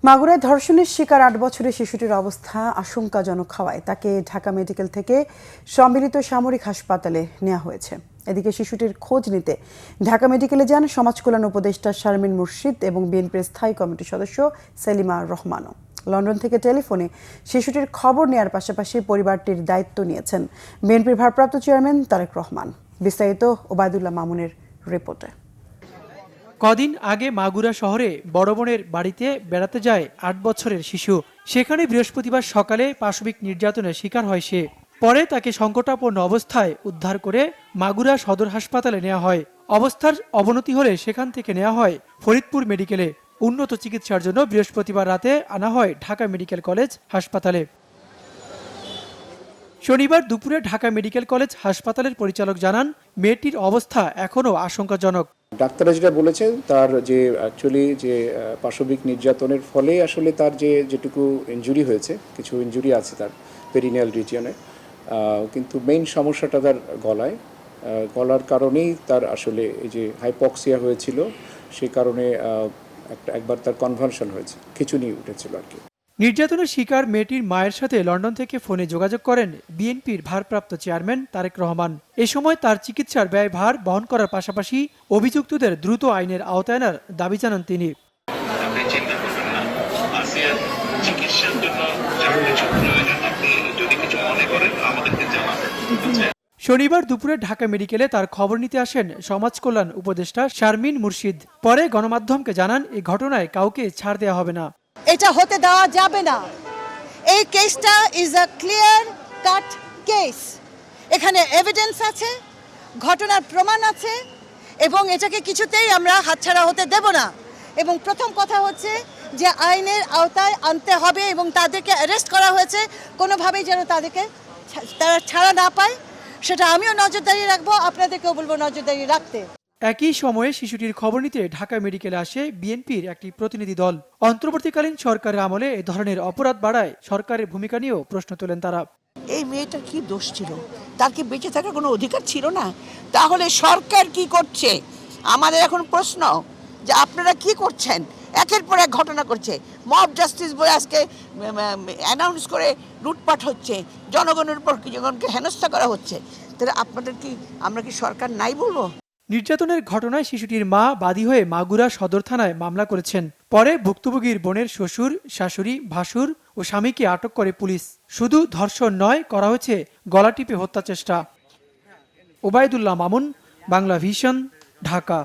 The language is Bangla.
মাগুরায় ধর্ষণের শিকার ৮ বছরের শিশুটির অবস্থা আশঙ্কাজনক হওয়ায় তাকে ঢাকা মেডিকেল থেকে সম্মিলিত সামরিক হাসপাতালে নেওয়া হয়েছে। এদিকে শিশুটির খোঁজ নিতে ঢাকা মেডিকেলে যান সমাজ কল্যাণ উপদেষ্টা শারমিন মুর্শিদ এবং বিএনপির স্থায়ী কমিটির সদস্য সেলিমা রহমানও। লন্ডন থেকে টেলিফোনে শিশুটির খবর নেওয়ার পাশাপাশি পরিবারটির দায়িত্ব নিয়েছেন বিএনপির ভারপ্রাপ্ত চেয়ারম্যান তারেক রহমান। বিস্তারিত ওবায়দুল্লাহ মামুনের রিপোর্টে। কদিন আগে মাগুরা শহরে বড় বোনের বাড়িতে বেড়াতে যায় ৮ বছরের শিশু। সেখানে বৃহস্পতিবার সকালে পাশবিক নির্যাতনের শিকার হয় সে। পরে তাকে সংকটাপন্ন অবস্থায় উদ্ধার করে মাগুরা সদর হাসপাতালে নেওয়া হয়। অবস্থার অবনতি হলে সেখান থেকে নেওয়া হয় ফরিদপুর মেডিকেলে। উন্নত চিকিৎসার জন্য বৃহস্পতিবার রাতে আনা হয় ঢাকা মেডিকেল কলেজ হাসপাতালে। শনিবার দুপুরে ঢাকা মেডিকেল কলেজ হাসপাতালের পরিচালক জানান, মেয়েটির অবস্থা এখনও আশঙ্কাজনক। ডাক্তাররা যেটা বলেছেন, তার যে অ্যাকচুয়ালি যে পাশবিক নির্যাতনের ফলে আসলে তার যেটুকু ইনজুরি হয়েছে, কিছু ইনজুরি আছে তার পেরিনিয়াল রিজিয়নে, কিন্তু মেইন সমস্যাটা তার গলার কারণেই তার আসলে এই যে হাইপক্সিয়া হয়েছিল, সেই কারণে একবার তার কনভালশন হয়েছে, খিঁচুনি উঠেছিল আর কি। নির্যাতনের শিকার মেয়েটির মায়ের সাথে লন্ডন থেকে ফোনে যোগাযোগ করেন বিএনপির ভারপ্রাপ্ত চেয়ারম্যান তারেক রহমান। এ সময় তার চিকিৎসার ব্যয়ভার বহন করার পাশাপাশি অভিযুক্তদের দ্রুত আইনের আওতায় আনার দাবি জানান তিনি। শনিবার দুপুরে ঢাকা মেডিকেলে তার খবর নিতে আসেন সমাজ কল্যাণ উপদেষ্টা শারমিন মুর্শিদ। পরে গণমাধ্যমকে জানান, এই ঘটনায় কাউকে ছাড় দেওয়া হবে না। এটা হতে দেওয়া যাবে না। এই কেসটা is a clear cut case. এখানে এভিডেন্স আছে, ঘটনার প্রমাণ আছে, এবং এটাকে কিছুতেই আমরা হাতছাড়া হতে দেব না। এবং প্রথম কথা হচ্ছে যে আইনের আওতায় আনতে হবে, এবং তাদেরকে অ্যারেস্ট করা হয়েছে, কোনোভাবেই যেন তারা ছাড়া না পায়, সেটা আমিও নজরদারি রাখবো, আপনাদেরকেও বলবো নজরদারি রাখতে। একই সময়ে শিশুটির খবর নিতে ঢাকা মেডিকেলে আসে বিএনপির একটি প্রতিনিধি দল। অন্তর্বর্তীকালীন সরকারের আমলে এ ধরনের অপরাধ বাড়ায় সরকারের ভূমিকা নিয়েও প্রশ্ন তোলেন তারা। এই মেয়েটার কি দোষ ছিল? তার কি বেঁচে থাকার কোনো অধিকার ছিল না? তাহলে সরকার কি করছে? আমাদের এখন প্রশ্ন যে আপনারা কি করছেন? একের পর এক ঘটনা করছে, মব জাস্টিস বলে আজকে অ্যানাউন্স করে লুটপাট হচ্ছে, জনগণের উপর জনগণকে হেনস্থা করা হচ্ছে। তাহলে আমরা কি সরকার নাই বলবো? নির্যাতনের ঘটনায় শিশুটির মা বাদী হয়ে মাগুরা সদর থানায় মামলা করেছেন। পরে ভুক্তভোগীর বোনের শ্বশুর, শাশুড়ি, ভাসুর ও স্বামীকে আটক করে পুলিশ। শুধু ধর্ষণ নয়, করা হয়েছে গলা টিপে হত্যা চেষ্টা। ওবায়দুল্লাহ মামুন, বাংলা ভিশন, ঢাকা।